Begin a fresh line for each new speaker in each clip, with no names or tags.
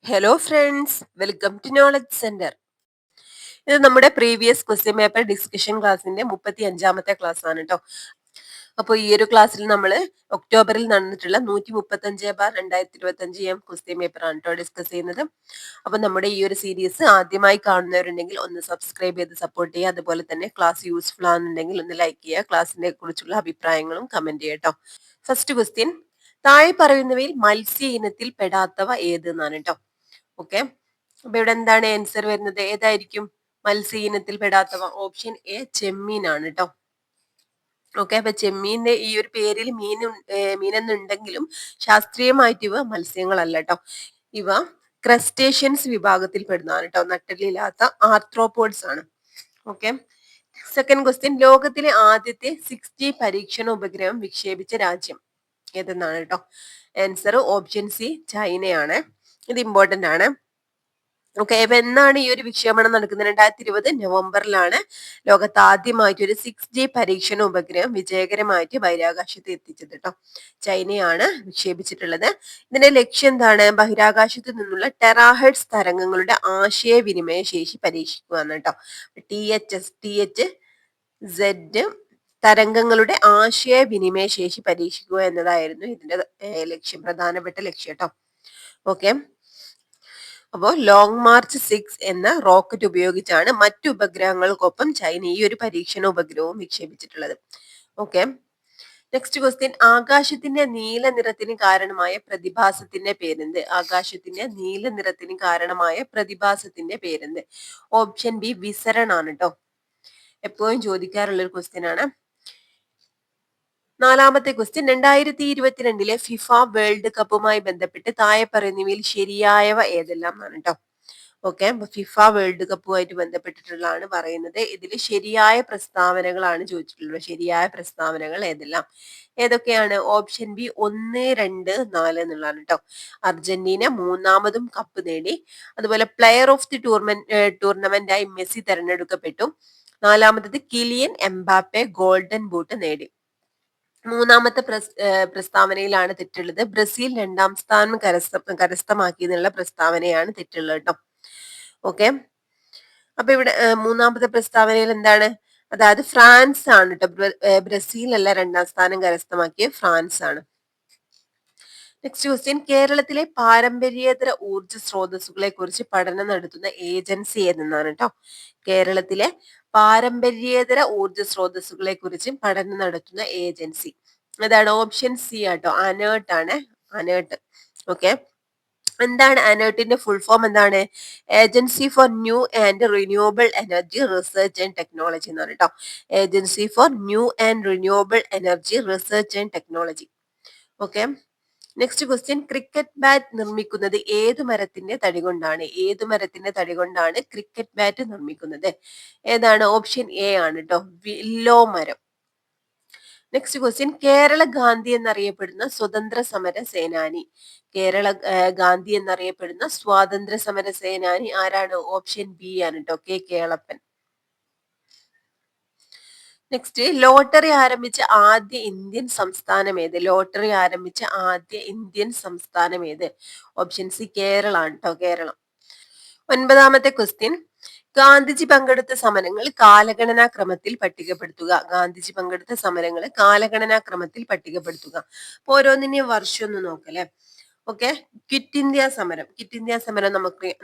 Hello friends, welcome to knowledge centre. ഇത് നമ്മുടെ previous question paper discussion ക്ലാസ്സിന്റെ 35ാമത്തെ class ആണ് കേട്ടോ. അപ്പോൾ ഈ ഒരു ക്ലാസ്സിൽ നമ്മൾ ഒക്ടോബറിൽ നടന്നിട്ടുള്ള 135/2025 ക്വസ്റ്റ്യൻ പേപ്പർ ആണ് കേട്ടോ ഡിസ്കസ് ചെയ്യുന്നത്. അപ്പൊ നമ്മുടെ ഈ ഒരു സീരീസ് ആദ്യമായി കാണുന്നവരുണ്ടെങ്കിൽ ഒന്ന് സബ്സ്ക്രൈബ് ചെയ്ത് സപ്പോർട്ട് ചെയ്യുക. അതുപോലെ തന്നെ ക്ലാസ് യൂസ്ഫുൾ ആണെന്നുണ്ടെങ്കിൽ ഒന്ന് ലൈക്ക് ചെയ്യുക. ക്ലാസ്സിനെ കുറിച്ചുള്ള അഭിപ്രായങ്ങളും കമന്റ് ചെയ്യുക കേട്ടോ. ഫസ്റ്റ് ക്വസ്റ്റ്യൻ, താഴെ പറയുന്നവയിൽ മത്സ്യ ഇനത്തിൽ പെടാത്തവ ഏത് എന്നാണ് കേട്ടോ. ഓക്കെ, അപ്പൊ ഇവിടെ എന്താണ് ആൻസർ വരുന്നത്? ഏതായിരിക്കും മത്സ്യ ഇനത്തിൽ പെടാത്തവ? ഓപ്ഷൻ എ ചെമ്മീനാണ് കേട്ടോ. ഓക്കെ, അപ്പൊ ചെമ്മീന്റെ ഈ ഒരു പേരിൽ മീനെന്നുണ്ടെങ്കിലും ശാസ്ത്രീയമായിട്ട് ഇവ മത്സ്യങ്ങളല്ല കേട്ടോ. ഇവ ക്രസ്റ്റേഷ്യൻസ് വിഭാഗത്തിൽ പെടുന്നതാണ് കേട്ടോ. നട്ടലില്ലാത്ത ആർത്രോപോഡ്സ് ആണ്. ഓക്കെ, സെക്കൻഡ് ക്വസ്റ്റ്യൻ, ലോകത്തിലെ ആദ്യത്തെ 6G പരീക്ഷണ ഉപഗ്രഹം വിക്ഷേപിച്ച രാജ്യം ഏതെന്നാണ് കേട്ടോ. ആൻസർ ഓപ്ഷൻ സി ചൈനയാണ്. ഇത് ഇമ്പോർട്ടന്റ് ആണ്. ഓക്കെ, അപ്പൊ എന്നാണ് ഈ ഒരു വിക്ഷേപണം നടക്കുന്നത്? 2020 നവംബറിലാണ് ലോകത്ത് ആദ്യമായിട്ട് ഒരു 6G പരീക്ഷണ ഉപഗ്രഹം വിജയകരമായിട്ട് ബഹിരാകാശത്ത് എത്തിച്ചത് കേട്ടോ. ചൈനയാണ് വിക്ഷേപിച്ചിട്ടുള്ളത്. ഇതിന്റെ ലക്ഷ്യം എന്താണ്? ബഹിരാകാശത്ത് നിന്നുള്ള ടെറാഹെർട്സ് തരംഗങ്ങളുടെ ആശയവിനിമയ ശേഷി പരീക്ഷിക്കുക എന്ന് കേട്ടോ. THZ തരംഗങ്ങളുടെ ആശയവിനിമയ ശേഷി പരീക്ഷിക്കുക എന്നതായിരുന്നു ഇതിന്റെ ലക്ഷ്യം, പ്രധാനപ്പെട്ട ലക്ഷ്യം കേട്ടോ. ഓക്കെ, അപ്പോൾ ലോങ് മാർച്ച് 6 എന്ന റോക്കറ്റ് ഉപയോഗിച്ചാണ് മറ്റു ഉപഗ്രഹങ്ങൾക്കൊപ്പം ചൈന ഈ ഒരു പരീക്ഷണ ഉപഗ്രഹവും വിക്ഷേപിച്ചിട്ടുള്ളത്. ഓക്കെ, നെക്സ്റ്റ് ക്വസ്റ്റ്യൻ, ആകാശത്തിന്റെ നീല നിറത്തിന് കാരണമായ പ്രതിഭാസത്തിന്റെ പേരെന്ത്? ആകാശത്തിന്റെ നീല നിറത്തിന് കാരണമായ പ്രതിഭാസത്തിന്റെ പേരെന്ത്? ഓപ്ഷൻ ബി വിസരണാണ് കേട്ടോ. എപ്പോഴും ചോദിക്കാറുള്ള ഒരു ക്വസ്റ്റ്യൻ ആണ്. നാലാമത്തെ ക്വസ്റ്റ്യൻ, 2022 ഫിഫ വേൾഡ് കപ്പുമായി ബന്ധപ്പെട്ട് താഴെ പറയുന്നവയിൽ ശരിയായവ ഏതെല്ലാം എന്നാണ് കേട്ടോ. ഓക്കെ, ഫിഫ വേൾഡ് കപ്പുമായിട്ട് ബന്ധപ്പെട്ടിട്ടുള്ളതാണ് പറയുന്നത്. ഇതിൽ ശരിയായ പ്രസ്താവനകളാണ് ചോദിച്ചിട്ടുള്ളത്. ശരിയായ പ്രസ്താവനകൾ ഏതെല്ലാം? ഏതൊക്കെയാണ്? ഓപ്ഷൻ ബി 1, 2, 4 എന്നുള്ളതാണ് കേട്ടോ. അർജന്റീന മൂന്നാമതും കപ്പ് നേടി. അതുപോലെ പ്ലെയർ ഓഫ് ദി ടൂർണമെന്റായി മെസ്സി തെരഞ്ഞെടുക്കപ്പെട്ടു. നാലാമത്തത് കിലിയൻ എംബാപ്പെ ഗോൾഡൻ ബൂട്ട് നേടി. മൂന്നാമത്തെ പ്രസ്താവനയിലാണ് തെറ്റുള്ളത്. ബ്രസീൽ 2ാം സ്ഥാനം കരസ്ഥമാക്കി എന്നുള്ള പ്രസ്താവനയാണ് തെറ്റുള്ളത് കേട്ടോ. ഓക്കെ, അപ്പൊ ഇവിടെ മൂന്നാമത്തെ പ്രസ്താവനയിൽ എന്താണ്? അതായത് ഫ്രാൻസ് ആണ് കേട്ടോ. ബ്രസീൽ അല്ല 2ാം സ്ഥാനം കരസ്ഥമാക്കിയ ഫ്രാൻസ് ആണ്. നെക്സ്റ്റ് ക്വസ്റ്റ്യൻ, കേരളത്തിലെ പാരമ്പര്യേതര ഊർജ സ്രോതസ്സുകളെ കുറിച്ച് പഠനം നടത്തുന്ന ഏജൻസി ഏതെന്നാണ് കേട്ടോ. കേരളത്തിലെ പാരമ്പര്യേതര ഊർജ സ്രോതസ്സുകളെ കുറിച്ച് പഠനം നടത്തുന്ന ഏജൻസി അതാണ് ഓപ്ഷൻ സി ആട്ടോ. അനേർട്ട് ആണ്. അനേർട്ട്. ഓക്കെ, എന്താണ് അനേർട്ടിന്റെ ഫുൾ ഫോം? എന്താണ്? Agency for new and renewable energy research and technology എന്നാണ് കേട്ടോ. Agency for new and renewable energy research and technology. Okay, next question, cricket bat നിർമ്മിക്കുന്നത് ഏതു മരത്തിന്റെ തടി കൊണ്ടാണ്? ഏതു മരത്തിന്റെ തടി കൊണ്ടാണ് ക്രിക്കറ്റ് ബാറ്റ് നിർമ്മിക്കുന്നത്? ഏതാണ്? ഓപ്ഷൻ എ ആണ് കേട്ടോ. വില്ലോ മരം. നെക്സ്റ്റ് ക്വസ്റ്റ്യൻ, കേരള ഗാന്ധി എന്നറിയപ്പെടുന്ന സ്വതന്ത്ര സമര സേനാനി. കേരള ഗാന്ധി എന്നറിയപ്പെടുന്ന സ്വാതന്ത്ര്യ സമര സേനാനി ആരാണ്? ഓപ്ഷൻ ബി ആണ് കേട്ടോ. കേളപ്പൻ. നെക്സ്റ്റ്, ലോട്ടറി ആരംഭിച്ച ആദ്യ ഇന്ത്യൻ സംസ്ഥാനം ഏത്? ലോട്ടറി ആരംഭിച്ച ആദ്യ ഇന്ത്യൻ സംസ്ഥാനം ഏത്? ഓപ്ഷൻ സി കേരള ആണ് കേട്ടോ. കേരളം. 9ാമത്തെ ക്വസ്റ്റ്യൻ, ഗാന്ധിജി പങ്കെടുത്ത സമരങ്ങൾ കാലഗണനാ ക്രമത്തിൽ പട്ടികപ്പെടുത്തുക. ഗാന്ധിജി പങ്കെടുത്ത സമരങ്ങൾ കാലഗണനാ ക്രമത്തിൽ പട്ടികപ്പെടുത്തുക. അപ്പൊ ഓരോന്നിനെയും വർഷം ഒന്ന് നോക്കല്ലേ. ഓക്കെ, ക്വിറ്റ് ഇന്ത്യ സമരം. ക്വിറ്റ് ഇന്ത്യ സമരം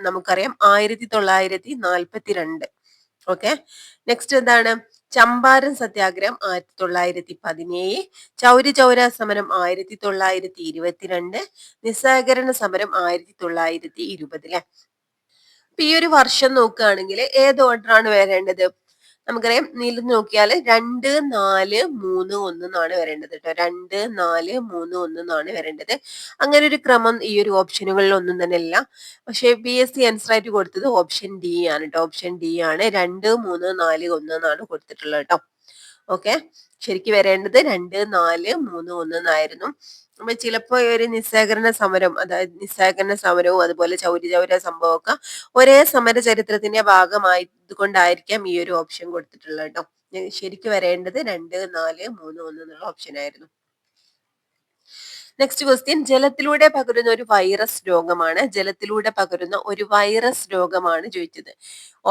നമുക്കറിയാം 1942. ഓക്കെ, നെക്സ്റ്റ് എന്താണ്? ചമ്പാരൻ സത്യാഗ്രഹം 1917. ചൗരി ചൗര സമരം 1922. നിസ്സഹകരണ സമരം 1920. അല്ലെ. അപ്പൊ ഈ ഒരു വർഷം നോക്കുകയാണെങ്കിൽ ഏത് ഓർഡർ ആണ് വരേണ്ടത്? നമുക്കറിയാം, നീല് നോക്കിയാൽ 2, 4, 3, 1 എന്നാണ് വരേണ്ടത് കേട്ടോ. 2, 4, 3, 1 എന്നാണ് വരേണ്ടത്. അങ്ങനെ ഒരു ക്രമം ഈ ഒരു ഓപ്ഷനുകളിൽ ഒന്നും തന്നെ ഇല്ല. പക്ഷെ PSC ആൻസർ ആയിട്ട് കൊടുത്തത് ഓപ്ഷൻ ഡി ആണ് കേട്ടോ. ഓപ്ഷൻ ഡി ആണ്. 2, 3, 4, 1 എന്നാണ് കൊടുത്തിട്ടുള്ളത് കേട്ടോ. ഓക്കെ, ശരിക്കും വരേണ്ടത് 2, 4, 3, 1 എന്നായിരുന്നു. അപ്പൊ ചിലപ്പോ ഒരു നിസ്സഹകരണ സമരം, അതായത് നിസ്സഹകരണ സമരവും അതുപോലെ ചൗരി ചൗര സംഭവമൊക്കെ ഒരേ സമര ചരിത്രത്തിന്റെ ഭാഗമായത് കൊണ്ടായിരിക്കാം ഈ ഒരു ഓപ്ഷൻ കൊടുത്തിട്ടുള്ളത് കേട്ടോ. ശരിക്കും വരേണ്ടത് 2, 4, 3, 1 എന്നുള്ള ഓപ്ഷൻ ആയിരുന്നു. നെക്സ്റ്റ് ക്വസ്റ്റ്യൻ, ജലത്തിലൂടെ പകരുന്ന ഒരു വൈറസ് രോഗമാണ്. ജലത്തിലൂടെ പകരുന്ന ഒരു വൈറസ് രോഗമാണ് ചോദിച്ചത്.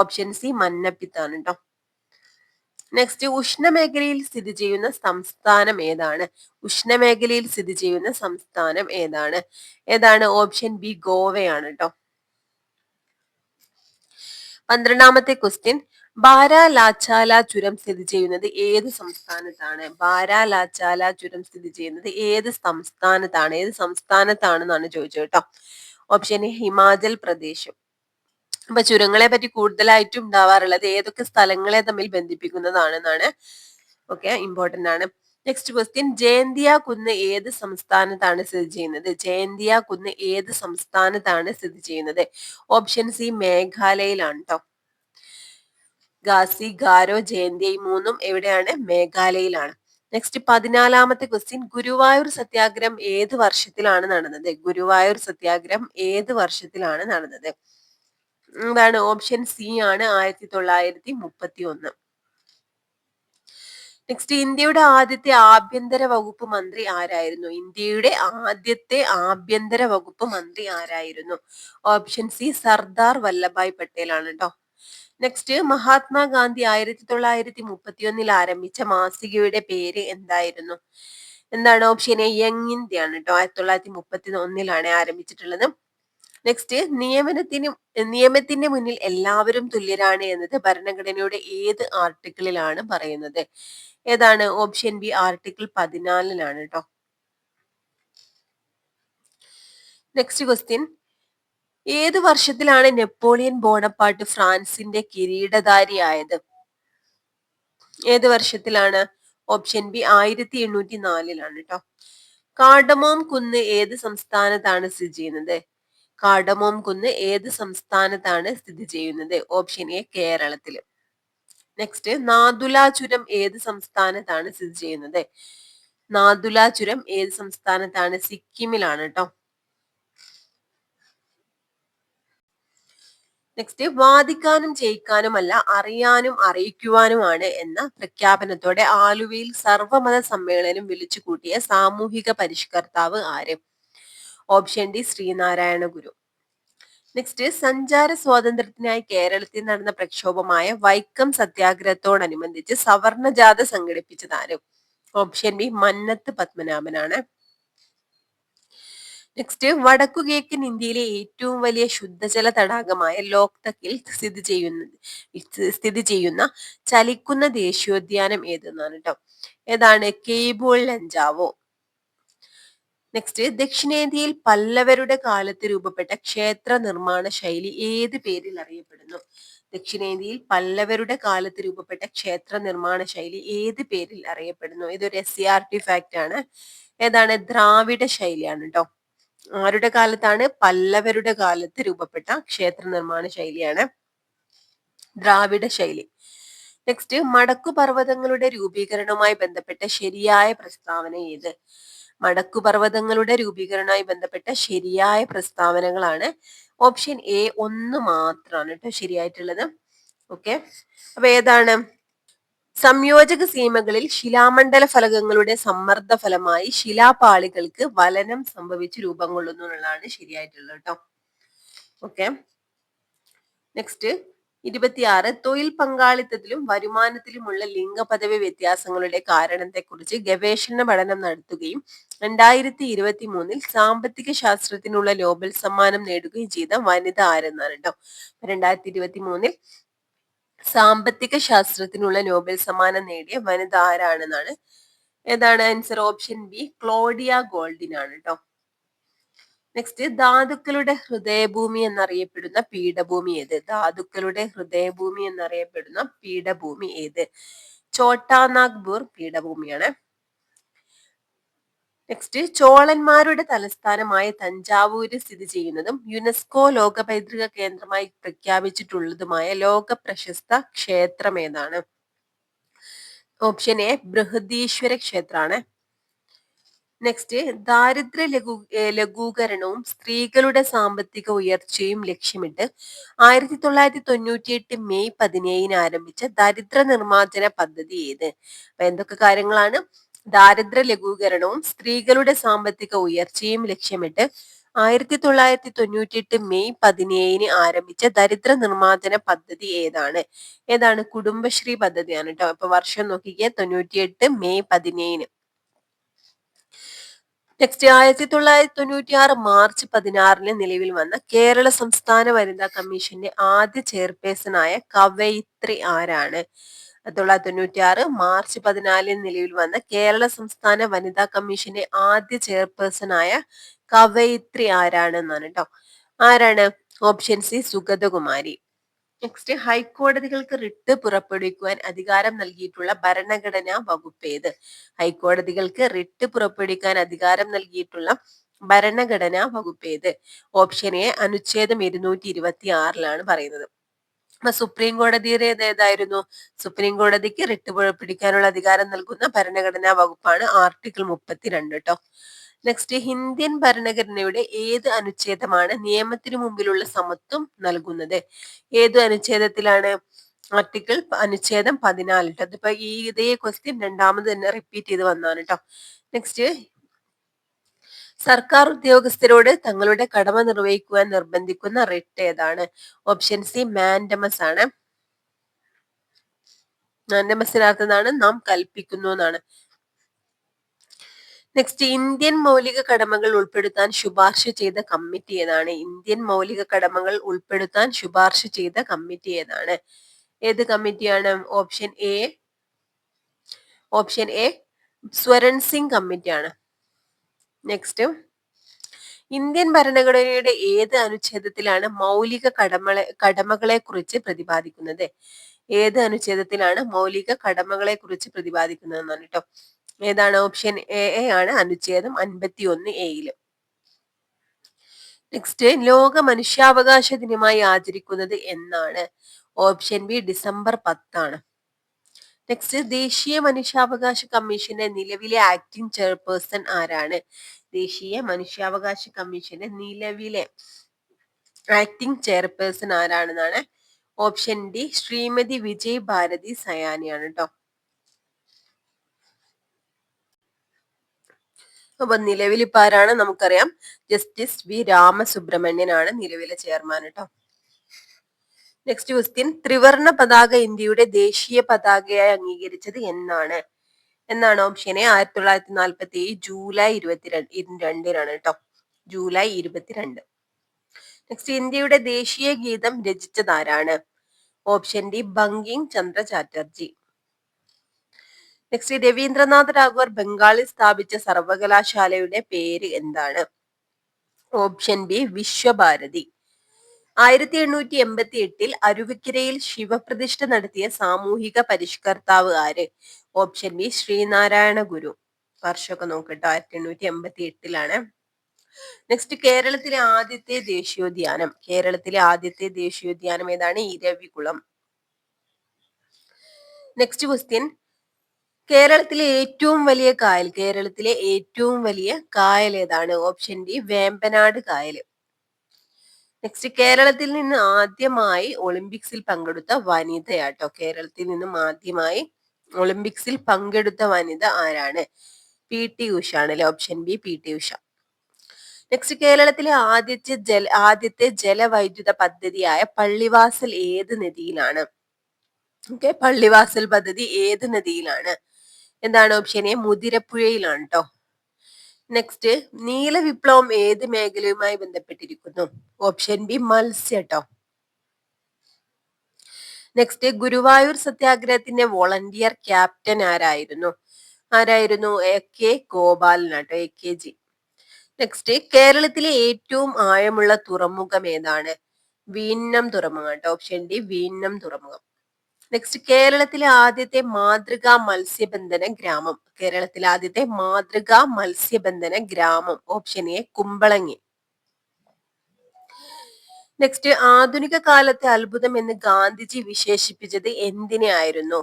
ഓപ്ഷൻ സി മഞ്ഞപ്പിത്താണ് കേട്ടോ. നെക്സ്റ്റ്, ഉഷ്ണമേഖലയിൽ സ്ഥിതി ചെയ്യുന്ന സംസ്ഥാനം ഏതാണ്? ഉഷ്ണമേഖലയിൽ സ്ഥിതി ചെയ്യുന്ന സംസ്ഥാനം ഏതാണ്? ഏതാണ്? ഓപ്ഷൻ ബി ഗോവയാണ് കേട്ടോ. 12ാമത്തെ ക്വസ്റ്റ്യൻ, ബാരാലാച്ചാല ചുരം സ്ഥിതി ചെയ്യുന്നത് ഏത് സംസ്ഥാനത്താണ്? ബാരാലാച്ചാല ചുരം സ്ഥിതി ചെയ്യുന്നത് ഏത് സംസ്ഥാനത്താണ്? ഏത് സംസ്ഥാനത്താണെന്നാണ് ചോദിച്ചത് കേട്ടോ. Option A Himachal Pradesh. അപ്പൊ ചുരങ്ങളെ പറ്റി കൂടുതലായിട്ടും ഉണ്ടാവാറുള്ളത് ഏതൊക്കെ സ്ഥലങ്ങളെ തമ്മിൽ ബന്ധിപ്പിക്കുന്നതാണെന്നാണ്. ഓക്കെ, ഇമ്പോർട്ടന്റ് ആണ്. നെക്സ്റ്റ് ക്വസ്റ്റ്യൻ, ജയന്തിയ കുന്ന് ഏത് സംസ്ഥാനത്താണ് സ്ഥിതി ചെയ്യുന്നത്? ജയന്തിയ കുന്ന് ഏത് സംസ്ഥാനത്താണ് സ്ഥിതി ചെയ്യുന്നത്? ഓപ്ഷൻ സി മേഘാലയയിലാണ് കേട്ടോ. ഗാസി, ഗാരോ, ജയന്തിയ ഈ മൂന്നും എവിടെയാണ്? മേഘാലയയിലാണ്. നെക്സ്റ്റ് 14ാമത്തെ ക്വസ്റ്റ്യൻ, ഗുരുവായൂർ സത്യാഗ്രഹം ഏത് വർഷത്തിലാണ് നടന്നത്? ഗുരുവായൂർ സത്യാഗ്രഹം ഏത് വർഷത്തിലാണ് നടന്നത്? എന്താണ്? ഓപ്ഷൻ സി ആണ് 1931. നെക്സ്റ്റ്, ഇന്ത്യയുടെ ആദ്യത്തെ ആഭ്യന്തര വകുപ്പ് മന്ത്രി ആരായിരുന്നു? ഇന്ത്യയുടെ ആദ്യത്തെ ആഭ്യന്തര വകുപ്പ് മന്ത്രി ആരായിരുന്നു? ഓപ്ഷൻ സി സർദാർ വല്ലഭായ് പട്ടേൽ ആണ് കേട്ടോ. നെക്സ്റ്റ്, മഹാത്മാഗാന്ധി 1931 ആരംഭിച്ച മാസികയുടെ പേര് എന്തായിരുന്നു? എന്താണ്? ഓപ്ഷൻ എ യങ് ഇന്ത്യ ആണ് കേട്ടോ. 1931 ആരംഭിച്ചിട്ടുള്ളത്. നെക്സ്റ്റ്, നിയമത്തിന്റെ മുന്നിൽ എല്ലാവരും തുല്യരാണ് എന്നത് ഭരണഘടനയുടെ ഏത് ആർട്ടിക്കിളിലാണ് പറയുന്നത്? ഏതാണ്? ഓപ്ഷൻ ബി ആർട്ടിക്കിൾ 14 കേട്ടോ. നെക്സ്റ്റ് ക്വസ്റ്റ്യൻ, ഏത് വർഷത്തിലാണ് നെപ്പോളിയൻ ബോണപ്പാർട്ട് ഫ്രാൻസിന്റെ കിരീടധാരിയായത്? ഏത് വർഷത്തിലാണ്? ഓപ്ഷൻ ബി 1804 കേട്ടോ. കാർഡമോം കുന്ന് ഏത് സംസ്ഥാനത്താണ് സ്ഥിതി ചെയ്യുന്നത്? കാർഡമോം കുന്ന് ഏത് സംസ്ഥാനത്താണ് സ്ഥിതി ചെയ്യുന്നത്? ഓപ്ഷൻ എ കേരളത്തില്. നെക്സ്റ്റ്, നാദുല ചുരം ഏത് സംസ്ഥാനത്താണ് സ്ഥിതി ചെയ്യുന്നത്? നാദുല ചുരം ഏത് സംസ്ഥാനത്താണ്? സിക്കിമിലാണ് കേട്ടോ. നെക്സ്റ്റ്, വാദിക്കാനും ജയിക്കാനുമല്ല അറിയാനും അറിയിക്കുവാനുമാണ് എന്ന പ്രഖ്യാപനത്തോടെ ആലുവയിൽ സർവമത സമ്മേളനം വിളിച്ചു കൂട്ടിയ സാമൂഹിക പരിഷ്കർത്താവ് ആര്? ഓപ്ഷൻ ഡി ശ്രീനാരായണ ഗുരു. നെക്സ്റ്റ്, സഞ്ചാര സ്വാതന്ത്ര്യത്തിനായി കേരളത്തിൽ നടന്ന പ്രക്ഷോഭമായ വൈക്കം സത്യാഗ്രഹത്തോടനുബന്ധിച്ച് സവർണജാഥ സംഘടിപ്പിച്ചത് ആര്? ഓപ്ഷൻ ബി മന്നത്ത് പത്മനാഭനാണ്. നെക്സ്റ്റ്, വടക്കുകിഴക്കൻ ഇന്ത്യയിലെ ഏറ്റവും വലിയ ശുദ്ധജല തടാകമായ ലോക്തക്കിൽ സ്ഥിതി ചെയ്യുന്ന ചലിക്കുന്ന ദേശീയോദ്യാനം ഏതെന്നാണ് കേട്ടോ. ഏതാണ്? കേബിൾ ലഞ്ചാവോ. നെക്സ്റ്റ്, ദക്ഷിണേന്ത്യയിൽ പല്ലവരുടെ കാലത്ത് രൂപപ്പെട്ട ക്ഷേത്ര നിർമ്മാണ ശൈലി ഏത് പേരിൽ അറിയപ്പെടുന്നു? ദക്ഷിണേന്ത്യയിൽ പല്ലവരുടെ കാലത്ത് രൂപപ്പെട്ട ക്ഷേത്ര നിർമ്മാണ ശൈലി ഏത് പേരിൽ അറിയപ്പെടുന്നു? ഇതൊരു SCRT ഫാക്ട് ആണ്. ഏതാണ്? ദ്രാവിഡ ശൈലിയാണ് കേട്ടോ. ആരുടെ കാലത്താണ്? പല്ലവരുടെ കാലത്ത് രൂപപ്പെട്ട ക്ഷേത്ര നിർമ്മാണ ശൈലിയാണ് ദ്രാവിഡ ശൈലി. നെക്സ്റ്റ്, മടക്കുപർവ്വതങ്ങളുടെ രൂപീകരണവുമായി ബന്ധപ്പെട്ട ശരിയായ പ്രസ്താവന ഏത്? മടക്കുപർവ്വതങ്ങളുടെ രൂപീകരണവുമായി ബന്ധപ്പെട്ട ശരിയായ പ്രസ്താവനകളാണ് ഓപ്ഷൻ എ 1 മാത്രമാണ് കേട്ടോ ശരിയായിട്ടുള്ളത്. ഓക്കെ, അപ്പൊ ഏതാണ്? സംയോജക സീമകളിൽ ശിലാമണ്ഡല ഫലകങ്ങളുടെ സമ്മർദ്ദ ഫലമായി ശിലാപാളികൾക്ക് വലനം സംഭവിച്ച് രൂപം കൊള്ളുന്നു എന്നുള്ളതാണ് ശരിയായിട്ടുള്ളത് കേട്ടോ. ഓക്കെ, നെക്സ്റ്റ് 26, തൊഴിൽ പങ്കാളിത്തത്തിലും വരുമാനത്തിലുമുള്ള ലിംഗ പദവി വ്യത്യാസങ്ങളുടെ കാരണത്തെക്കുറിച്ച് ഗവേഷണ പഠനം നടത്തുകയും 2023 സാമ്പത്തിക ശാസ്ത്രത്തിനുള്ള നോബൽ സമ്മാനം നേടുകയും ചെയ്ത വനിത ആരെന്നാണ് കേട്ടോ. 2023 സാമ്പത്തിക ശാസ്ത്രത്തിനുള്ള നോബൽ സമ്മാനം നേടിയ വനിത ആരാണെന്നാണ്. ഏതാണ് answer? Option B Claudia Goldin ആണ് കേട്ടോ. നെക്സ്റ്റ്, ധാതുക്കളുടെ ഹൃദയഭൂമി എന്നറിയപ്പെടുന്ന പീഠഭൂമി ഏത്? ധാതുക്കളുടെ ഹൃദയഭൂമി എന്നറിയപ്പെടുന്ന പീഠഭൂമി ഏത്? ചോട്ടാനാഗ്പൂർ പീഠഭൂമിയാണ്. നെക്സ്റ്റ്, ചോളന്മാരുടെ തലസ്ഥാനമായ തഞ്ചാവൂര് സ്ഥിതി ചെയ്യുന്നതും യുനെസ്കോ ലോക പൈതൃക കേന്ദ്രമായി പ്രഖ്യാപിച്ചിട്ടുള്ളതുമായ ലോക പ്രശസ്ത ക്ഷേത്രം ഏതാണ്? ഓപ്ഷൻ എ ബൃഹദീശ്വര ക്ഷേത്രമാണ്. നെക്സ്റ്റ്, ദാരിദ്ര്യ ലഘൂകരണവും സ്ത്രീകളുടെ സാമ്പത്തിക ഉയർച്ചയും ലക്ഷ്യമിട്ട് 1998 മെയ് 17 ആരംഭിച്ച ദരിദ്ര നിർമ്മാർജ്ജന പദ്ധതി ഏത്? അപ്പൊ എന്തൊക്കെ കാര്യങ്ങളാണ്? ദാരിദ്ര്യ ലഘൂകരണവും സ്ത്രീകളുടെ സാമ്പത്തിക ഉയർച്ചയും ലക്ഷ്യമിട്ട് 1998 മെയ് 17 ആരംഭിച്ച ദരിദ്ര നിർമ്മാർജ്ജന പദ്ധതി ഏതാണ്? ഏതാണ്? കുടുംബശ്രീ പദ്ധതിയാണ് കേട്ടോ. അപ്പൊ വർഷം നോക്കിക്കേ, 98 മെയ് 17. നെക്സ്റ്റ് 1996 മാർച്ച് 16 നിലവിൽ വന്ന കേരള സംസ്ഥാന വനിതാ കമ്മീഷന്റെ ആദ്യ ചെയർപേഴ്സണായ കവയിത്രി ആരാണ്? 1996 മാർച്ച് 14 നിലവിൽ വന്ന കേരള സംസ്ഥാന വനിതാ കമ്മീഷന്റെ ആദ്യ ചെയർപേഴ്സണായ കവയിത്രി ആരാണ് എന്നാണ് കേട്ടോ. ആരാണ്? Option C Sugathakumari. നെക്സ്റ്റ്, ഹൈക്കോടതികൾക്ക് റിട്ട് പുറപ്പെടുവിക്കുവാൻ അധികാരം നൽകിയിട്ടുള്ള ഭരണഘടനാ വകുപ്പ് ഏത്? ഹൈക്കോടതികൾക്ക് റിട്ട് പുറപ്പെടുവിക്കാൻ അധികാരം നൽകിയിട്ടുള്ള ഭരണഘടനാ വകുപ്പ് ഏത്? ഓപ്ഷൻ എ അനുച്ഛേദം 226 പറയുന്നത്. അപ്പൊ സുപ്രീം കോടതിയുടെ ഏതായിരുന്നു? സുപ്രീം കോടതിക്ക് റിട്ട് പുറപ്പെടുവിക്കാനുള്ള അധികാരം നൽകുന്ന ഭരണഘടനാ വകുപ്പാണ് ആർട്ടിക്കിൾ 32 കേട്ടോ. നെക്സ്റ്റ്, ഇന്ത്യൻ ഭരണഘടനയുടെ ഏത് അനുച്ഛേദമാണ് നിയമത്തിനു മുമ്പിലുള്ള സമത്വം നൽകുന്നത്? ഏത് അനുച്ഛേദത്തിലാണ്? അനുച്ഛേദം 14 ട്ടോ. അതിപ്പോ ഇതേ ക്വസ്റ്റ്യൻ രണ്ടാമത് തന്നെ റിപ്പീറ്റ് ചെയ്ത് വന്നാണ് കേട്ടോ. നെക്സ്റ്റ്, സർക്കാർ ഉദ്യോഗസ്ഥരോട് തങ്ങളുടെ കടമ നിർവഹിക്കുവാൻ നിർബന്ധിക്കുന്ന റിട്ട് ഏതാണ്? ഓപ്ഷൻ സി മാൻഡമസ് ആണ്. മാൻഡമസിനകത്താണ് നാം കൽപ്പിക്കുന്നു എന്നാണ്. നെക്സ്റ്റ്, ഇന്ത്യൻ മൗലിക കടമകൾ ഉൾപ്പെടുത്താൻ ശുപാർശ ചെയ്ത കമ്മിറ്റി ഏതാണ്? ഇന്ത്യൻ മൗലിക കടമകൾ ഉൾപ്പെടുത്താൻ ശുപാർശ ചെയ്ത കമ്മിറ്റി ഏതാണ്? ഏത് കമ്മിറ്റിയാണ്? ഓപ്ഷൻ എ സ്വരൺ സിംഗ് കമ്മിറ്റിയാണ്. നെക്സ്റ്റ്, ഇന്ത്യൻ ഭരണഘടനയുടെ ഏത് അനുച്ഛേദത്തിലാണ് മൗലിക കടമകളെ കുറിച്ച് പ്രതിപാദിക്കുന്നത്? ഏത് അനുച്ഛേദത്തിലാണ് മൗലിക കടമകളെ കുറിച്ച് പ്രതിപാദിക്കുന്നത് എന്നാണ് കേട്ടോ. ഏതാണ്? ഓപ്ഷൻ എ ആണ് അനുച്ഛേദം 51A. നെക്സ്റ്റ്, ലോക മനുഷ്യാവകാശ ദിനമായി ആചരിക്കുന്നത് എന്നാണ്? Option B December 10. നെക്സ്റ്റ്, ദേശീയ മനുഷ്യാവകാശ കമ്മീഷന്റെ നിലവിലെ ആക്ടിംഗ് ചെയർപേഴ്സൺ ആരാണ്? ദേശീയ മനുഷ്യാവകാശ കമ്മീഷന്റെ നിലവിലെ ആക്ടിംഗ് ചെയർപേഴ്സൺ ആരാണെന്നാണ്? ഓപ്ഷൻ ഡി ശ്രീമതി വിജയ് ഭാരതി സയാനിയാണ് കേട്ടോ. അപ്പൊ നിലവിൽ ഇപ്പൊ ആരാണ് നമുക്കറിയാം? ജസ്റ്റിസ് വി രാമസുബ്രഹ്മണ്യനാണ് നിലവിലെ ചെയർമാൻ കേട്ടോ. നെക്സ്റ്റ് ക്വസ്റ്റ്യൻ, ത്രിവർണ പതാക ഇന്ത്യയുടെ ദേശീയ പതാകയായി അംഗീകരിച്ചത് എന്നാണ്? ഓപ്ഷൻ എ 1947 ജൂലൈ 22 കേട്ടോ. ജൂലൈ 22. നെക്സ്റ്റ്, ഇന്ത്യയുടെ ദേശീയ ഗീതം രചിച്ചത് ആരാണ്? Option D Bankim Chandra Chatterjee. Next, Rabindranath Tagore ബംഗാളിൽ സ്ഥാപിച്ച സർവകലാശാലയുടെ പേര് എന്താണ്? Option B Visva Bharati. 1888 അരുവിക്കരയിൽ ശിവപ്രതിഷ്ഠ നടത്തിയ സാമൂഹിക പരിഷ്കർത്താവ് ആര്? Option B Sree Narayana Guru. വർഷമൊക്കെ നോക്കട്ടോ, 1888. നെക്സ്റ്റ്, കേരളത്തിലെ ആദ്യത്തെ ദേശീയോദ്യാനം ഏതാണ്? ഇരവികുളം. നെക്സ്റ്റ് ക്വസ്റ്റ്യൻ, കേരളത്തിലെ ഏറ്റവും വലിയ കായൽ ഏതാണ്? ഓപ്ഷൻ ഡി വേമ്പനാട് കായൽ. നെക്സ്റ്റ്, കേരളത്തിൽ നിന്ന് ആദ്യമായി ഒളിമ്പിക്സിൽ പങ്കെടുത്ത വനിതയാട്ടോ. ഒളിമ്പിക്സിൽ പങ്കെടുത്ത വനിത ആരാണ്? PT ഉഷ ആണല്ലേ. Option B PT Usha. Next, കേരളത്തിലെ ആദ്യത്തെ ജലവൈദ്യുത പദ്ധതിയായ പള്ളിവാസൽ ഏത് നദിയിലാണ്? പള്ളിവാസൽ പദ്ധതി ഏത് നദിയിലാണ്? എന്താണ്? ഓപ്ഷൻ എ മുതിരപ്പുഴയിലാണ് കേട്ടോ. നെക്സ്റ്റ്, നീലവിപ്ലവം ഏത് മേഖലയുമായി ബന്ധപ്പെട്ടിരിക്കുന്നു? ഓപ്ഷൻ ബി മത്സ്യം കേട്ടോ. നെക്സ്റ്റ്, ഗുരുവായൂർ സത്യാഗ്രഹത്തിന്റെ വോളണ്ടിയർ ക്യാപ്റ്റൻ ആരായിരുന്നു? AK ഗോപാലൻ കേട്ടോ. AKG. നെക്സ്റ്റ്, കേരളത്തിലെ ഏറ്റവും ആഴമുള്ള തുറമുഖം ഏതാണ്? വീന്നം തുറമുഖം കേട്ടോ. ഓപ്ഷൻ ഡി വീന്നം തുറമുഖം. നെക്സ്റ്റ്, കേരളത്തിലെ ആദ്യത്തെ മാതൃകാ മത്സ്യബന്ധന ഗ്രാമം ഓപ്ഷൻ എ കുമ്പളങ്ങി. നെക്സ്റ്റ്, ആധുനിക കാലത്തെ അത്ഭുതം എന്ന് ഗാന്ധിജി വിശേഷിപ്പിച്ചത് എന്തിനെ ആയിരുന്നു?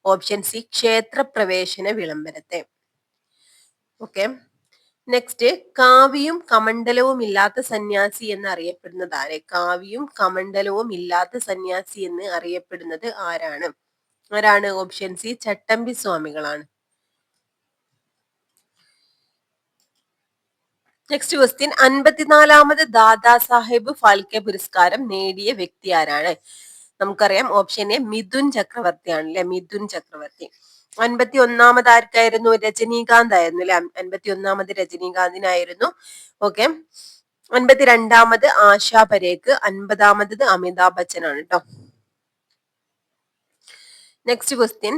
ഓപ്ഷൻ സി ക്ഷേത്രപ്രവേശന വിളംബരത്തെ. ഓക്കെ. നെക്സ്റ്റ്, കാവിയും കമണ്ഡലവും ഇല്ലാത്ത സന്യാസി എന്ന് അറിയപ്പെടുന്നത് ആരെ? ആരാണ്? ഓപ്ഷൻ സി ചട്ടമ്പി സ്വാമികളാണ്. നെക്സ്റ്റ് ക്വസ്റ്റ്യൻ, 54ാമത് ദാദാ സാഹേബ് ഫാൽക്കെ പുരസ്കാരം നേടിയ വ്യക്തി ആരാണ്? നമുക്കറിയാം ഓപ്ഷൻ എ മിഥുൻ ചക്രവർത്തി ആണല്ലേ, മിഥുൻ ചക്രവർത്തി. 51ാമത് ആർക്കായിരുന്നു? രജനീകാന്ത് ആയിരുന്നു അല്ലെ, 51ാമത് രജനീകാന്തിനായിരുന്നു. ഓക്കെ. 52ാമത് ആശാ പരേഖ്, 50ാമത് അമിതാഭ് ബച്ചൻ ആണ് കേട്ടോ. Next question,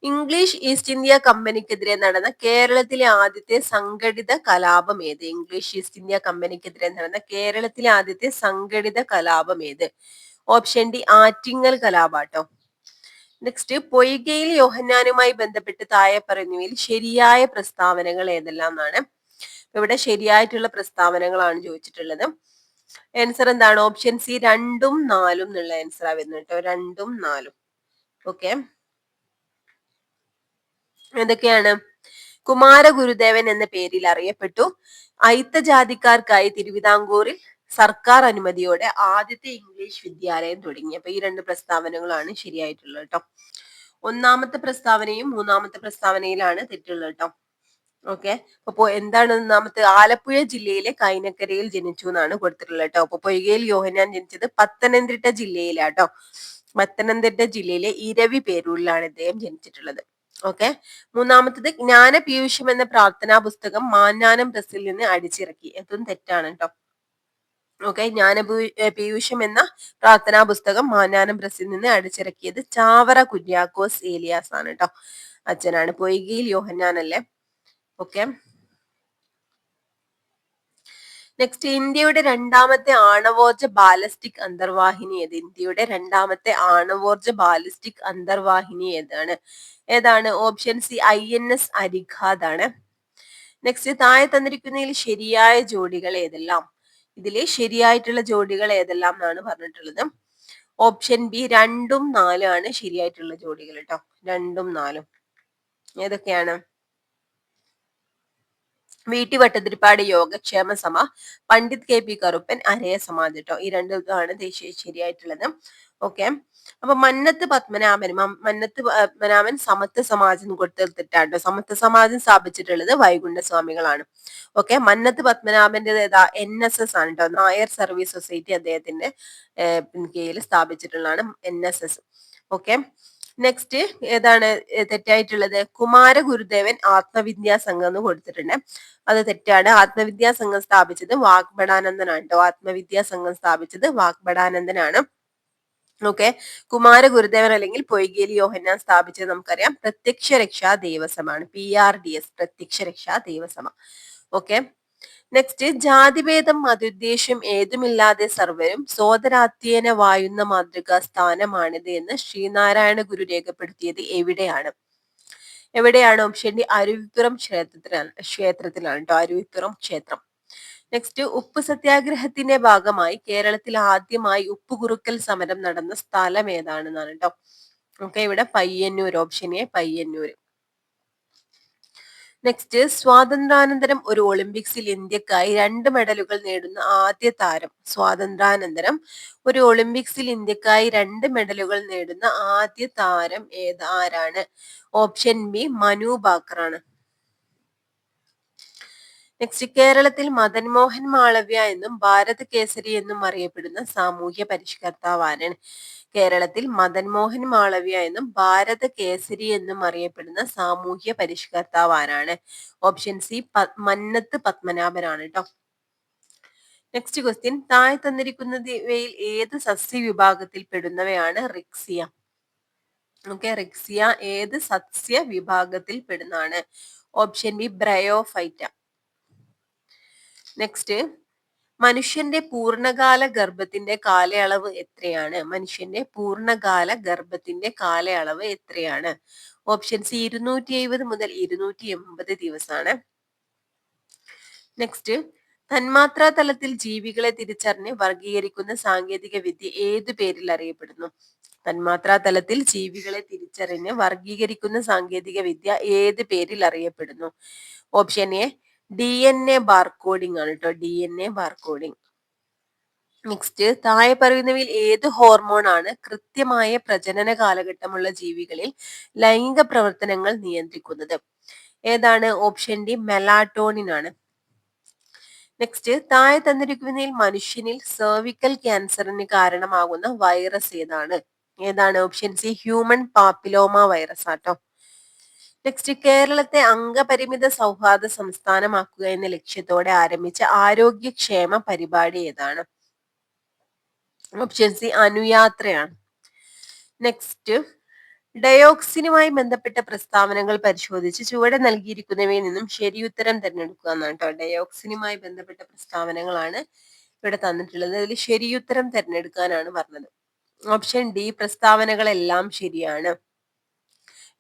English East India കമ്പനിക്കെതിരെ നടന്ന കേരളത്തിലെ ആദ്യത്തെ സംഘടിത കലാപം ഏത്? ഇംഗ്ലീഷ് ഈസ്റ്റ് ഇന്ത്യ കമ്പനിക്കെതിരെ നടന്ന കേരളത്തിലെ ആദ്യത്തെ സംഘടിത കലാപം ഏത്? ഓപ്ഷൻ ഡി ആറ്റിങ്ങൽ കലാപാട്ടോ. നെക്സ്റ്റ്, പൊയ്കയിൽ യോഹന്നാനുമായി ബന്ധപ്പെട്ട് താഴെ പറയുന്നവയിൽ ശരിയായ പ്രസ്താവനകൾ ഏതെല്ലാം എന്നാണ്. ഇവിടെ ശരിയായിട്ടുള്ള പ്രസ്താവനകളാണ് ചോദിച്ചിട്ടുള്ളത്. ആൻസർ എന്താണ്? ഓപ്ഷൻ സി 2ഉം 4ഉം എന്നുള്ള ആൻസർ ആ വരുന്നത് കേട്ടോ, 2ഉം 4ഉം. ഓക്കെ. എന്തൊക്കെയാണ്? കുമാരഗുരുദേവൻ എന്ന പേരിൽ അറിയപ്പെട്ടു. അയിത്ത ജാതിക്കാർക്കായി തിരുവിതാംകൂറിൽ സർക്കാർ അനുമതിയോടെ ആദ്യത്തെ ഇംഗ്ലീഷ് വിദ്യാലയം തുടങ്ങി. അപ്പൊ ഈ 2 പ്രസ്താവനകളാണ് ശരിയായിട്ടുള്ളത് കേട്ടോ. 1ാമത്തെ പ്രസ്താവനയും 3ാമത്തെ പ്രസ്താവനയിലാണ് തെറ്റുള്ളത് കേട്ടോ. ഓക്കെ. അപ്പൊ എന്താണ് 1ാമത്തെ? ആലപ്പുഴ ജില്ലയിലെ കൈനക്കരയിൽ ജനിച്ചു എന്നാണ് കൊടുത്തിട്ടുള്ളത് കേട്ടോ. അപ്പൊ പൊയ്കയിൽ യോഹന്നാൻ ജനിച്ചത് പത്തനംതിട്ട ജില്ലയിലാട്ടോ. പത്തനംതിട്ട ജില്ലയിലെ ഇരവി പേരൂരിലാണ് ഇദ്ദേഹം ജനിച്ചിട്ടുള്ളത്. ഓക്കെ. 3ാമത്തത്, ജ്ഞാനപീയൂഷം എന്ന പ്രാർത്ഥനാ പുസ്തകം മാന്നാനം പ്രസിൽ നിന്ന് അടിച്ചിറക്കി. അതും തെറ്റാണ് കേട്ടോ. ഓക്കെ. പീയൂഷം എന്ന പ്രാർത്ഥനാ പുസ്തകം മാന്നാനം പ്രസിൽ നിന്ന് അടിച്ചിറക്കിയത് ചാവറ കുര്യാക്കോസ് ഏലിയാസ് ആണ് കേട്ടോ. അച്ഛനാണ്. പൊയ്കയിൽ യോഹന്നാൻ അല്ലേ. ഓക്കെ. നെക്സ്റ്റ്, ഇന്ത്യയുടെ 2ാമത്തെ ആണവോർജ ബാലിസ്റ്റിക് അന്തർവാഹിനി ഏത്? ഇന്ത്യയുടെ 2ാമത്തെ ആണവോർജ ബാലിസ്റ്റിക് അന്തർവാഹിനി ഏതാണ്? ഓപ്ഷൻ സി INS അരിഘാത് ആണ്. നെക്സ്റ്റ്, താഴെ തന്നിരിക്കുന്നതിൽ ശരിയായ ജോഡികൾ ഏതെല്ലാം? ഇതില് ശരിയായിട്ടുള്ള ജോഡികൾ ഏതെല്ലാം എന്നാണ് പറഞ്ഞിട്ടുള്ളത്. ഓപ്ഷൻ ബി 2ഉം 4ഉം ആണ് ശരിയായിട്ടുള്ള ജോഡികൾ കേട്ടോ. 2ഉം 4ഉം ഏതൊക്കെയാണ്? VT ഭട്ടതിരിപ്പാട് യോഗക്ഷേമ സഭ, പണ്ഡിറ്റ് KP കറുപ്പൻ അരയ സമാജ് കേട്ടോ. ഈ 2 ഇതാണ് ശരിയായിട്ടുള്ളത്. ഓക്കെ. അപ്പൊ മന്നത്ത് പത്മനാഭൻ സമത്വ സമാജം എന്ന് കൊടുത്തത് തെറ്റാട്ടോ. സമത്വ സമാജം സ്ഥാപിച്ചിട്ടുള്ളത് വൈകുണ്ഠ സ്വാമികളാണ്. ഓക്കെ. മന്നത്ത് പത്മനാഭന്റെ ഏതാ? NSS ആണ് കേട്ടോ. നായർ സർവീസ് സൊസൈറ്റി അദ്ദേഹത്തിന്റെ കീഴിൽ സ്ഥാപിച്ചിട്ടുള്ളതാണ് NSS. ഓക്കെ. നെക്സ്റ്റ്, ഏതാണ് തെറ്റായിട്ടുള്ളത്? കുമാരഗുരുദേവൻ ആത്മവിദ്യാ സംഘം എന്ന് കൊടുത്തിട്ടുണ്ട്. അത് തെറ്റാണ്. ആത്മവിദ്യാ സംഘം സ്ഥാപിച്ചത് വാഗ്ഭടാനന്ദനാണ് കേട്ടോ. ആത്മവിദ്യാ സംഘം സ്ഥാപിച്ചത് വാഗ്ഭടാനന്ദനാണ്. ഓക്കെ. കുമാരഗുരുദേവൻ അല്ലെങ്കിൽ പൊയ്കേലി യോഹന്നാൻ സ്ഥാപിച്ചത് നമുക്കറിയാം പ്രത്യക്ഷ രക്ഷാ ദേവസമാണ്. PRDS, പ്രത്യക്ഷ രക്ഷാ ദേവസഭ. ഓക്കെ. നെക്സ്റ്റ്, ജാതിഭേദം മതുദ്ദേശം ഏതുമില്ലാതെ സർവരും സോദരാത്യേന വായുന്ന മാതൃകാ സ്ഥാനമാണിത് എന്ന് ശ്രീനാരായണ ഗുരു രേഖപ്പെടുത്തിയത് എവിടെയാണ്? ഓപ്ഷൻ ഡി അരുവിപ്പുറം ക്ഷേത്രത്തിലാണ് കേട്ടോ. അരുവിപ്പുറം ക്ഷേത്രം. നെക്സ്റ്റ്, ഉപ്പ് സത്യാഗ്രഹത്തിന്റെ ഭാഗമായി കേരളത്തിൽ ആദ്യമായി ഉപ്പുകുറുക്കൽ സമരം നടന്ന സ്ഥലം ഏതാണെന്നാണ് കേട്ടോ. ഓക്കെ. ഇവിടെ Payyanur. Option A Payyanur. Next, സ്വാതന്ത്ര്യാനന്തരം ഒരു ഒളിമ്പിക്സിൽ ഇന്ത്യക്കായി 2 മെഡലുകൾ നേടുന്ന ആദ്യ താരം. സ്വാതന്ത്ര്യാനന്തരം ഒരു ഒളിമ്പിക്സിൽ ഇന്ത്യക്കായി 2 മെഡലുകൾ നേടുന്ന ആദ്യ താരം ആരാണ്? ഓപ്ഷൻ ബി മനു ഭാക്കർ ആണ്. നെക്സ്റ്റ്, കേരളത്തിൽ മദൻ മോഹൻ മാളവ്യ എന്നും ഭാരത് കേസരി എന്നും അറിയപ്പെടുന്ന സാമൂഹ്യ പരിഷ്കർത്താവ് ആരാണ്? കേരളത്തിൽ മദൻ മോഹൻ മാളവ്യ എന്നും ഭാരത കേസരി എന്നും അറിയപ്പെടുന്ന സാമൂഹ്യ പരിഷ്കർത്താവ് ആരാണ്? ഓപ്ഷൻ സി മന്നത്ത് പത്മനാഭനാണ് കേട്ടോ. നെക്സ്റ്റ് ക്വസ്റ്റ്യൻ, താഴെ തന്നിരിക്കുന്നവയിൽ ഏത് സസ്യവിഭാഗത്തിൽ പെടുന്നവയാണ് റിക്സിയ? ഓക്കെ. റിക്സിയ ഏത് സസ്യ വിഭാഗത്തിൽ പെടുന്നതാണ്? Option B bryophyta. നെക്സ്റ്റ്, മനുഷ്യന്റെ പൂർണ്ണകാല ഗർഭത്തിന്റെ കാലയളവ് എത്രയാണ്? മനുഷ്യന്റെ പൂർണ്ണകാല ഗർഭത്തിന്റെ കാലയളവ് എത്രയാണ്? ഓപ്ഷൻ സി 270 മുതൽ 280 ദിവസമാണ്. നെക്സ്റ്റ്, തന്മാത്രാ തലത്തിൽ ജീവികളെ തിരിച്ചറിഞ്ഞ് വർഗീകരിക്കുന്ന സാങ്കേതിക വിദ്യ ഏതു പേരിൽ അറിയപ്പെടുന്നു? തന്മാത്രാ തലത്തിൽ ജീവികളെ തിരിച്ചറിഞ്ഞ് വർഗീകരിക്കുന്ന സാങ്കേതിക വിദ്യ ഏത് പേരിൽ അറിയപ്പെടുന്നു? ഓപ്ഷൻ എ DNA ബാർകോഡിംഗ് ആണ് കേട്ടോ. DNA barcoding. നെക്സ്റ്റ്, താഴെ പറയുന്നവയിൽ ഏത് ഹോർമോൺ ആണ് കൃത്യമായ പ്രജനന കാലഘട്ടമുള്ള ജീവികളിൽ ലൈംഗിക പ്രവർത്തനങ്ങൾ നിയന്ത്രിക്കുന്നത്? ഏതാണ്? ഓപ്ഷൻ ഡി മെലാറ്റോണിൻ ആണ്. നെക്സ്റ്റ്, താഴെ തന്നിരിക്കുന്നതിൽ മനുഷ്യനിൽ സെർവിക്കൽ ക്യാൻസറിന് കാരണമാകുന്ന വൈറസ് ഏതാണ്? ഏതാണ്? Option C human papilloma virus ആട്ടോ. നെക്സ്റ്റ്, കേരളത്തെ അംഗപരിമിത സൗഹാർദ്ദ സംസ്ഥാനമാക്കുക എന്ന ലക്ഷ്യത്തോടെ ആരംഭിച്ച ആരോഗ്യക്ഷേമ പരിപാടി ഏതാണ്? ഓപ്ഷൻ സി അനുയാത്രയാണ്. നെക്സ്റ്റ്, ഡയോക്സിനുമായി ബന്ധപ്പെട്ട പ്രസ്താവനകൾ പരിശോധിച്ച് ചുവടെ നൽകിയിരിക്കുന്നവയിൽ നിന്നും ശരിയുത്തരം തിരഞ്ഞെടുക്കുക എന്നാണ് കേട്ടോ. ഡയോക്സിനുമായി ബന്ധപ്പെട്ട പ്രസ്താവനകളാണ് ഇവിടെ തന്നിട്ടുള്ളത്. അതിൽ ശരിയുത്തരം തിരഞ്ഞെടുക്കാനാണ് പറഞ്ഞത്. ഓപ്ഷൻ ഡി പ്രസ്താവനകളെല്ലാം ശരിയാണ്.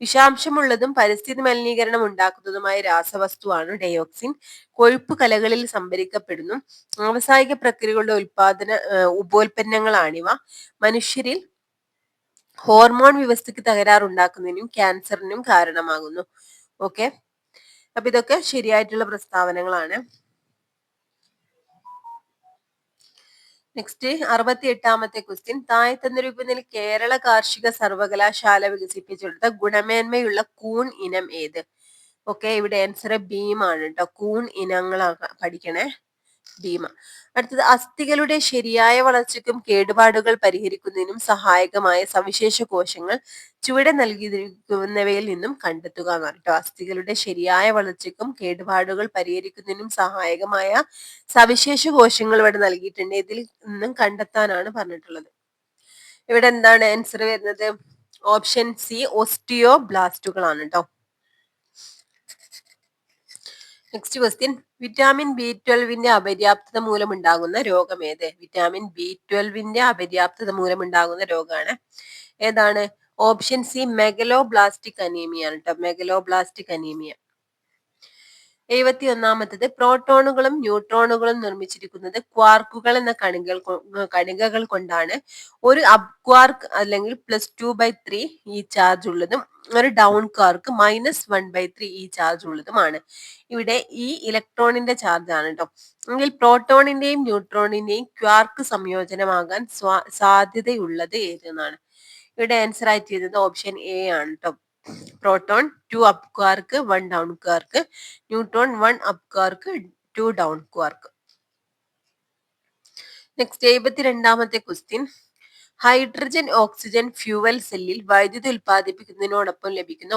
വിഷാംശമുള്ളതും പരിസ്ഥിതി മലിനീകരണം ഉണ്ടാക്കുന്നതുമായ രാസവസ്തുവാണ് ഡയോക്സിൻ. കൊഴുപ്പ് കലകളിൽ സംഭരിക്കപ്പെടുന്നു. വ്യാവസായിക പ്രക്രിയകളുടെ ഉപോൽപ്പന്നങ്ങളാണിവ. മനുഷ്യരിൽ ഹോർമോൺ വ്യവസ്ഥയ്ക്ക് തകരാറുണ്ടാക്കുന്നതിനും ക്യാൻസറിനും കാരണമാകുന്നു. ഓക്കെ, അപ്പൊ ഇതൊക്കെ ശരിയായിട്ടുള്ള പ്രസ്താവനകളാണ്. Next, 68ാമത്തെ question. താഴെ തന്നിരിക്കുന്നതിൽ കേരള കാർഷിക സർവകലാശാല വികസിപ്പിച്ചെടുത്ത ഗുണമേന്മയുള്ള കൂൺ ഇനം ഏത്? ഓക്കെ, ഇവിടെ ആൻസർ ഭീമ ആണ് കേട്ടോ. കൂൺ ഇനങ്ങളാണ് പഠിക്കണേ, ഭീമ. അടുത്തത്, അസ്ഥികളുടെ ശരിയായ വളർച്ചയ്ക്കും കേടുപാടുകൾ പരിഹരിക്കുന്നതിനും സഹായകമായ സവിശേഷ കോശങ്ങൾ ചുവടെ നൽകിയിരിക്കുന്നവയിൽ നിന്നും കണ്ടെത്തുക എന്നാണ് കേട്ടോ. അസ്ഥികളുടെ ശരിയായ വളർച്ചയ്ക്കും കേടുപാടുകൾ പരിഹരിക്കുന്നതിനും സഹായകമായ സവിശേഷ കോശങ്ങൾ ഇവിടെ നൽകിയിട്ടുണ്ട്. ഇതിൽ നിന്നും കണ്ടെത്താനാണ് പറഞ്ഞിട്ടുള്ളത്. ഇവിടെ എന്താണ് ആൻസർ വരുന്നത്? ഓപ്ഷൻ സി ഓസ്റ്റിയോ ബ്ലാസ്റ്റുകളാണ് കേട്ടോ. നെക്സ്റ്റ് ക്വസ്റ്റ്യൻ, വിറ്റാമിൻ B12 അപര്യാപ്തത മൂലമുണ്ടാകുന്ന രോഗം ഏത്? വിറ്റാമിൻ B12 അപര്യാപ്തത മൂലമുണ്ടാകുന്ന രോഗമാണ്. ഏതാണ്? ഓപ്ഷൻ സി മെഗലോബ്ലാസ്റ്റിക് അനീമിയ ആണ് കേട്ടോ. Megaloblastic anaemia. 71ാമത്തത്, പ്രോട്ടോണുകളും ന്യൂട്രോണുകളും നിർമ്മിച്ചിരിക്കുന്നത് ക്വാർക്കുകൾ എന്ന കണികകൾ കൊണ്ടാണ്. ഒരു അപ് ക്വാർക്ക് അല്ലെങ്കിൽ +2/3 ഈ ചാർജ് ഉള്ളതും ഒരു ഡൗൺ ക്വാർക്ക് -1/3 ഈ ചാർജ് ഉള്ളതുമാണ്. ഇവിടെ ഈ ഇലക്ട്രോണിന്റെ ചാർജ് ആണ് കേട്ടോ. എങ്കിൽ പ്രോട്ടോണിന്റെയും ന്യൂട്രോണിന്റെയും ക്വാർക്ക് സംയോജനമാകാൻ സാധ്യതയുള്ളത് ഏതെന്നാണ്. ഇവിടെ ആൻസർ ആയിട്ട് ചെയ്തത് ഓപ്ഷൻ എ ആണ് കേട്ടോ. Proton 2 up quark 1 down quark, neutron 1 up quark 2 down quark. Next, 72ാമത്തെ ക്വസ്റ്റ്യൻ. ഹൈഡ്രജൻ ഓക്സിജൻ ഫ്യൂവൽ സെല്ലിൽ വൈദ്യുതി ഉൽപ്പാദിപ്പിക്കുന്നതിനോടൊപ്പം ലഭിക്കുന്ന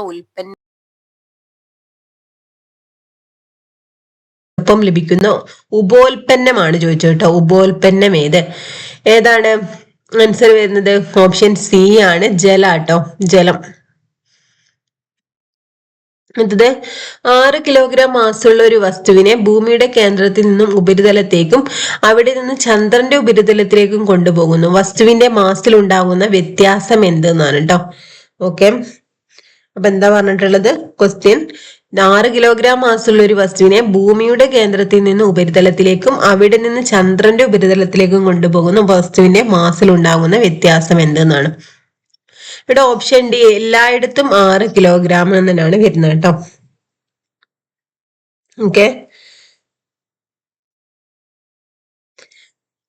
ഉപോൽപ്പന്നമാണ് ചോദിച്ചത് കേട്ടോ. ഉപോൽപ്പന്നം ഏതാണ്? ആൻസർ വരുന്നത് ഓപ്ഷൻ സി ആണ്, ജലാട്ടോ, ജലം. അടുത്തത്, 6 കിലോഗ്രാം മാസുള്ള ഒരു വസ്തുവിനെ ഭൂമിയുടെ കേന്ദ്രത്തിൽ നിന്നും ഉപരിതലത്തേക്കും അവിടെ നിന്ന് ചന്ദ്രന്റെ ഉപരിതലത്തിലേക്കും കൊണ്ടുപോകുന്നു. വസ്തുവിന്റെ മാസിൽ ഉണ്ടാകുന്ന വ്യത്യാസം എന്തെന്നാണ് കേട്ടോ. ഓക്കെ, അപ്പൊ എന്താ പറഞ്ഞിട്ടുള്ളത്? ക്വസ്റ്റ്യൻ, 6 കിലോഗ്രാം മാസുള്ള ഒരു വസ്തുവിനെ ഭൂമിയുടെ കേന്ദ്രത്തിൽ നിന്ന് ഉപരിതലത്തിലേക്കും അവിടെ നിന്ന് ചന്ദ്രന്റെ ഉപരിതലത്തിലേക്കും കൊണ്ടുപോകുന്ന വസ്തുവിന്റെ മാസിൽ ഉണ്ടാകുന്ന വ്യത്യാസം എന്തെന്നാണ്. ഇവിടെ ഓപ്ഷൻ ഡി എല്ലായിടത്തും 6 കിലോഗ്രാം എന്നാണ് വരുന്നത് കേട്ടോ. ഓക്കെ,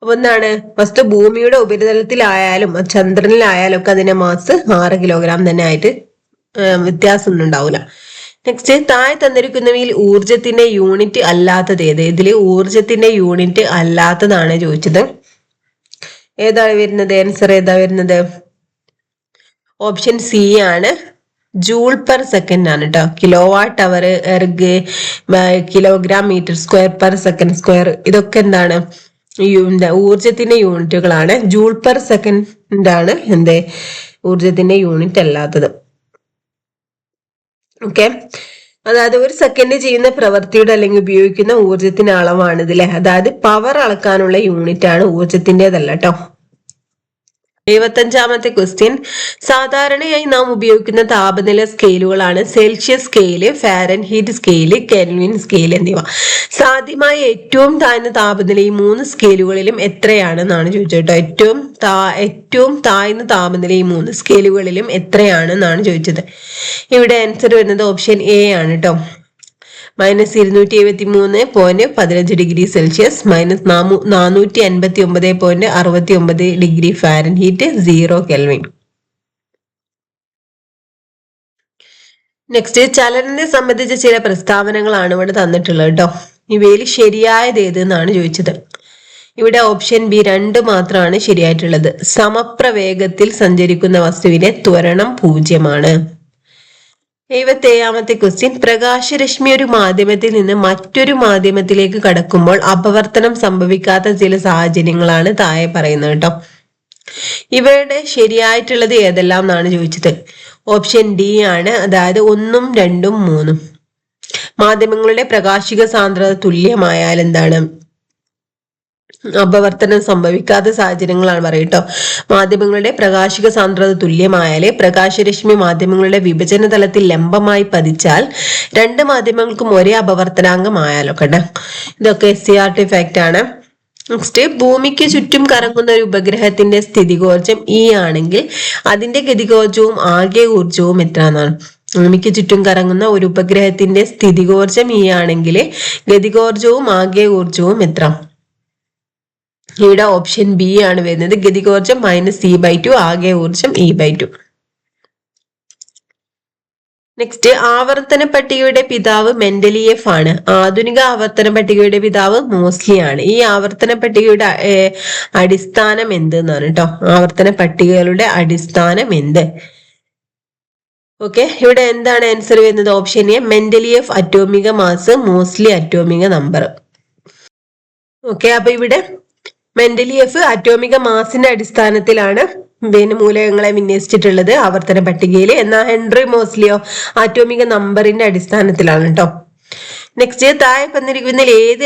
അപ്പൊ എന്താണ്? വസ്തു ഭൂമിയുടെ ഉപരിതലത്തിലായാലും ചന്ദ്രനിലായാലും ഒക്കെ അതിന്റെ മാസ് 6 കിലോഗ്രാം തന്നെ ആയിട്ട് വ്യത്യാസമൊന്നും ഉണ്ടാവില്ല. നെക്സ്റ്റ്, താഴെ തന്നിരിക്കുന്നവയിൽ ഊർജത്തിന്റെ യൂണിറ്റ് അല്ലാത്തത് ഏത്? ഇതില് ഊർജത്തിന്റെ യൂണിറ്റ് അല്ലാത്തതാണ് ചോദിച്ചത്. ഏതാണ് വരുന്നത്? ആൻസർ ഏതാ വരുന്നത്? ഓപ്ഷൻ സി ആണ്, ജൂൾ പെർ സെക്കൻഡ് ആണ് കേട്ടോ. Kilo watt hour, erg, kilogram metre square per second square, ഇതൊക്കെ എന്താണ്? ഊർജത്തിന്റെ യൂണിറ്റുകളാണ്. ജൂൾ പെർ സെക്കൻഡ് ആണ് ഊർജത്തിന്റെ യൂണിറ്റ് അല്ലാത്തത്. ഓക്കെ, അതായത് ഒരു സെക്കൻഡ് ചെയ്യുന്ന പ്രവൃത്തിയുടെ അല്ലെങ്കിൽ ഉപയോഗിക്കുന്ന ഊർജത്തിന്റെ അളവാണ് ഇതിലെ. അതായത് പവർ അളക്കാനുള്ള യൂണിറ്റ് ആണ്, ഊർജത്തിൻ്റെതല്ല കേട്ടോ. 75ാമത്തെ ക്വസ്റ്റ്യൻ. സാധാരണയായി നാം ഉപയോഗിക്കുന്ന താപനില സ്കെയിലുകളാണ് Celsius scale, Fahrenheit scale, Kelvin scale എന്നിവ. സാധ്യമായ ഏറ്റവും താഴ്ന്ന താപനില ഈ 3 സ്കെയിലുകളിലും എത്രയാണെന്നാണ് ചോദിച്ചത് കേട്ടോ. ഏറ്റവും താഴ്ന്ന താപനില ഈ 3 സ്കെയിലുകളിലും എത്രയാണെന്നാണ് ചോദിച്ചത്. ഇവിടെ ആൻസർ വരുന്നത് ഓപ്ഷൻ എ ആണ് കേട്ടോ. -273.15 degree Celsius, -459.69 degree Fahrenheit, 0 kelvin. Next ചലനത്തെ സംബന്ധിച്ച ചില പ്രസ്താവനകളാണ് ഇവിടെ തന്നിട്ടുള്ളത് കേട്ടോ. ഇവയിൽ ശരിയായത് ഏത് എന്നാണ് ചോദിച്ചത്. ഇവിടെ ഓപ്ഷൻ ബി 2 മാത്രമാണ് ശരിയായിട്ടുള്ളത്. സമപ്രവേഗത്തിൽ സഞ്ചരിക്കുന്ന വസ്തുവിന്റെ ത്വരണം 0 77ാമത്തെ ക്വസ്റ്റ്യൻ, പ്രകാശരശ്മി ഒരു മാധ്യമത്തിൽ നിന്ന് മറ്റൊരു മാധ്യമത്തിലേക്ക് കടക്കുമ്പോൾ അപവർത്തനം സംഭവിക്കാത്ത ചില സാഹചര്യങ്ങളാണ് താഴെ പറയുന്നത് കേട്ടോ. ഇവയുടെ ശരിയായിട്ടുള്ളത് ഏതെല്ലാം എന്നാണ് ചോദിച്ചത്. ഓപ്ഷൻ ഡി ആണ്, അതായത് 1, 2, 3. മാധ്യമങ്ങളുടെ പ്രകാശിക സാന്ദ്രത തുല്യമായാൽ എന്താണ് അപവർത്തനം സംഭവിക്കാത്ത സാഹചര്യങ്ങളാണ് പറയട്ടോ. മാധ്യമങ്ങളുടെ പ്രകാശിക സാന്ദ്രത തുല്യമായാല് പ്രകാശരശ്മി മാധ്യമങ്ങളുടെ വിഭജന തലത്തിൽ ലംബമായി പതിച്ചാൽ 2 മാധ്യമങ്ങൾക്കും ഒരേ അപവർത്തനാങ്കമായാലോ കണ്ട. ഇതൊക്കെ SCRT ഫാക്ട് ആണ്. നെക്സ്റ്റ്, ഭൂമിക്ക് ചുറ്റും കറങ്ങുന്ന ഒരു ഉപഗ്രഹത്തിന്റെ സ്ഥിതികോർജം E ആണെങ്കിൽ അതിന്റെ ഗതികോർജവും ആകെ ഊർജവും എത്ര എന്നാണ്. ഭൂമിക്ക് ചുറ്റും കറങ്ങുന്ന ഒരു ഉപഗ്രഹത്തിന്റെ സ്ഥിതികോർജം E ആണെങ്കിൽ ഗതികോർജവും ആകെ ഊർജവും എത്ര? ഇവിടെ ഓപ്ഷൻ ബി ആണ് വരുന്നത്. ഗതികോർജം -E/2, ആകെ ഊർജം E/2. നെക്സ്റ്റ്, ആവർത്തന പട്ടികയുടെ പിതാവ് മെൻഡലിയേഫ് ആണ്. ആധുനിക ആവർത്തന പട്ടികയുടെ പിതാവ് മോസ്ലി ആണ്. ഈ ആവർത്തന പട്ടികയുടെ അടിസ്ഥാനം എന്ത് എന്നാണ് കേട്ടോ. ആവർത്തന പട്ടികകളുടെ അടിസ്ഥാനം എന്ത്? ഓക്കെ, ഇവിടെ എന്താണ് ആൻസർ വരുന്നത്? Option A Mendeleev atomic mass, Moseley atomic number. Okay, അപ്പൊ ഇവിടെ മെൻഡലിയേഫ് അറ്റോമിക മാസിന്റെ അടിസ്ഥാനത്തിലാണ് മൂലകങ്ങളെ വിന്യസിച്ചിട്ടുള്ളത് ആവർത്തന പട്ടികയിൽ. എന്നാൽ ഹെൻറി മോസ്ലിയോ ആറ്റോമിക നമ്പറിന്റെ അടിസ്ഥാനത്തിലാണ് കേട്ടോ. നെക്സ്റ്റ്, താഴെ തന്നിരിക്കുന്നതിൽ ഏത്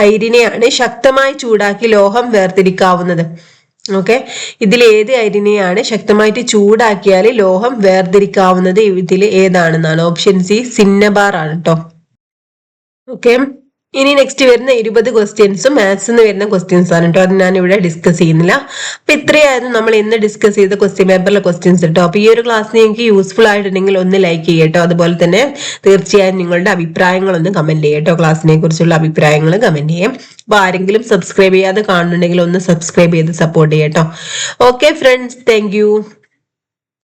അയിരിനെയാണ് ശക്തമായി ചൂടാക്കി ലോഹം വേർതിരിക്കാവുന്നത്? ഓക്കെ, ഇതിൽ ഏത് അയിരിനെയാണ് ശക്തമായിട്ട് ചൂടാക്കിയാൽ ലോഹം വേർതിരിക്കാവുന്നത്? ഇതിൽ ഏതാണെന്നാണ്. ഓപ്ഷൻ സി സിന്നബാർ ആണ് കേട്ടോ. ഓക്കെ, ഇനി നെക്സ്റ്റ് വരുന്ന 20 ക്വസ്റ്റ്യൻസും മാത്സ് എന്ന് വരുന്ന ക്വസ്റ്റ്യൻസ് ആണ് കേട്ടോ. അത് ഞാൻ ഇവിടെ ഡിസ്കസ് ചെയ്യുന്നില്ല. അപ്പൊ ഇത്രയായിരുന്നു നമ്മൾ ഇന്ന് ഡിസ്കസ് ചെയ്ത ക്വസ്റ്റ്യൻ പേപ്പറിലെ ക്വസ്റ്റ്യൻസ് കേട്ടോ. അപ്പൊ ഈ ഒരു ക്ലാസ് നിങ്ങൾക്ക് യൂസ്ഫുൾ ആയിട്ടുണ്ടെങ്കിൽ ഒന്ന് ലൈക്ക് ചെയ്യട്ടോ. അതുപോലെ തന്നെ തീർച്ചയായും നിങ്ങളുടെ അഭിപ്രായങ്ങളൊന്ന് കമന്റ് ചെയ്യട്ടോ. ക്ലാസ്സിനെ കുറിച്ചുള്ള അഭിപ്രായങ്ങൾ കമന്റ് ചെയ്യാം. അപ്പൊ ആരെങ്കിലും സബ്സ്ക്രൈബ് ചെയ്യാതെ കാണുന്നുണ്ടെങ്കിൽ ഒന്ന് സബ്സ്ക്രൈബ് ചെയ്ത് സപ്പോർട്ട് ചെയ്യട്ടോ. Okay friends, thank U.